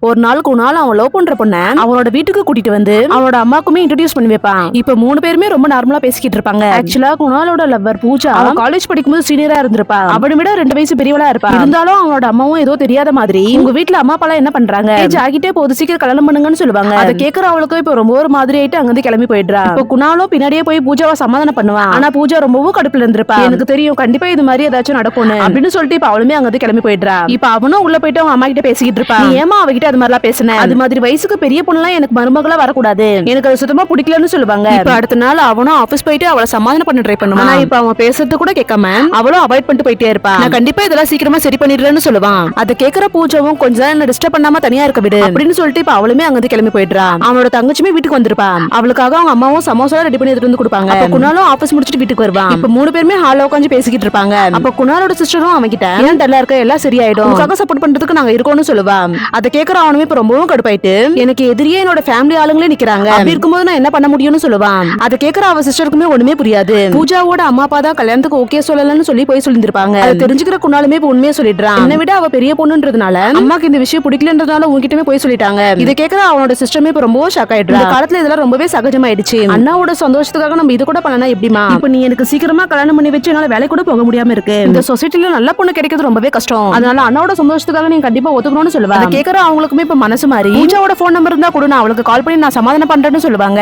ஒரு நாளுக்கு ஒரு நாள் அவன் லவ் பண்ற பொண்ண அவனோட வீட்டுக்கு கூட்டிட்டு வந்து அவனோட அம்மாக்குமே இன்ட்ரோடியூஸ் பண்ணி வைப்பான். இப்ப 3 பேருமே ரொம்ப நார்மலா பேசிக்கிட்டு இருப்பாங்க. ஆக்சுவலா குணாலோட லவ்வர் பூஜா அவன் காலேஜ் படிக்கும்போது சீனியரா இருந்திருப்பா. அவனை விட 2 வயசு பெரியவளா இருப்பா. இருந்தாலும் அவனோட அம்மாவும் ஏதோ தெரியாத மாதிரி உங்க வீட்டுல அம்மா அப்பா என்ன பண்றாங்க, ஏஜ் ஆகிட்டே போகுது, சீக்கிரம் கல்யாணம் பண்ணுங்கன்னு சொல்லுவாங்க. அதை கேட்கற அவளுக்கு இப்ப ரொம்ப ஒரு மாதிரி ஆயிட்டு அங்கிருந்து கிளம்பி போயிடுறா. இப்ப குணாலும் பின்னாடியே போய் பூஜாவை சமாதானம் பண்ணுவான். ஆனா பூஜா ரொம்பவும் கடுப்புல இருந்திருப்பா. எனக்கு தெரியும் கண்டிப்பா இது மாதிரி ஏதாச்சும் நடக்கும் அப்படின்னு சொல்லிட்டு இப்ப அவளுமே அங்கிருந்து கிளம்பி போயிடுறா. இப்ப அவனும் உள்ள போயிட்டு அவங்க அம்மா கிட்ட பேசிக்கிட்டு இருப்பா. ஏமா அவகிட்ட அது மாதிரிலாம் பேசின, அது மாதிரி வயசுக்கு பெரிய பொண்ணுலாம் எனக்கு மருமகளா வரக்கூடாது, எனக்கு அது சுத்தமா பிடிக்கலன்னு சொல்லுவாங்க. இப்ப அடுத்த நாள் அவனும் ஆபீஸ் போயிட்டு அவளை சமாதானம் பண்ண ட்ரை பண்ணுவான். ஆனா இப்ப அவன் பேசுறது கூட கேட்காம அவளும் அவாய்ட் பண்ணிட்டு போயிட்டே இருப்பா. நான் கண்டிப்பா இதெல்லாம் சீக்கிரமா சரி பண்ணிடுறேன்னு சொல்லுவான். அதை கேட்கற பூஜாவும் கொஞ்ச நேரம் என்ன டிஸ்டர்ப் பண்ணாம தனியா இருக்க விடு அப்படின்னு சொல்லிட்டு இப்ப அவளுமே அங்கிருந்து கிளம்பி போயிடுறா. அவனோட தங்கச்சியுமே வீட்டுக்கு வந்திருப்பா. அவளுக்காக அவங்க அம்மாவும் சமோசா ரெடி பண்ணி எடுத்து வந்து கொடுப்பாங்க. அப்ப குணாலும் ஆபீஸ் முடிச்சிட்டு வீட்டுக்கு வருவான். இப்ப 3 பேருமே ஹால்ல உட்கார்ந்து பேசிக்கிட்டு இருப்பாங்க. அப்ப குணாலோட சிஸ்டரும் அவன் கிட்ட ஏன் டல்லா இருக்க, எல்லாம் சரியாயிடும், உனக்காக சப்போர்ட் பண்றதுக்கு நாங்க இருக்கோம்னு சொல்லுவா. அதை கேட்கற அவனுமே இப்ப ரொம்பவும் கடுப்பாயிட்டு எனக்கு எதிரியே என்னோட ஃபேமிலி ஆளுங்களே நிக்கிறாங்க, அப்படி இருக்கும்போது நான் என்ன பண்ண முடியும்னு சொல்லுவான். அதை கேட்கற அவ சிஸ்டருக்குமே ஒண்ணுமே புரியாது. பூஜாவோட அம்மா அப்பா தான் கல்யாணத்துக்கு ஓகே சொல்லலன்னு சொல்லி போய் சொல்லிருப்பாங்க. அதை தெரிஞ்சுக்கிற குணாலுமே இப்ப உண்மையை சொல்லிடுறான். என்னை விட அவ பெரிய பொண்ணுன்றதுனால அம்மாக்கு இந்த விஷயம் பிடிக்கலன்றதுனால உங்ககிட்டமே போய் சொல்லிட்டாங்க. இதை கேட்கற அவனோட சிஸ்டமே இப்ப ரொம்ப ஷாக் ஆயிடுறா. இந்த காலத்துல இதெல்லாம் ரொம்பவே சகஜமாயிடுச்சு. அண்ணாவோட சந்தோஷத்துக்காக நம்ம இது கூட பண்ணனா எப்படிமா, இப்ப நீ எனக்கு சீக்கிரமா கல்யாணம் பண்ணி வச்சு என்னால வேலை கூட போக முடியாம இருக்கு, இந்த சொசைட்டில நல்ல பொண்ணு கிடைக்கிறது ரொம்பவே கஷ்டம், அதனால அண்ணாவோட சந்தோஷத்துக்காக நீங்க கண்டிப்பா ஒத்துக்கணும்னு சொல்லுவா. அதை கேட்கற அவங்களுக்குமே இப்ப மனசு மாறி பூஜாவோட போன் நம்பர் இருந்தா கூட நான் அவளுக்கு கால் பண்ணி நான் சமாதானம் பண்றேன்னு சொல்லுவாங்க.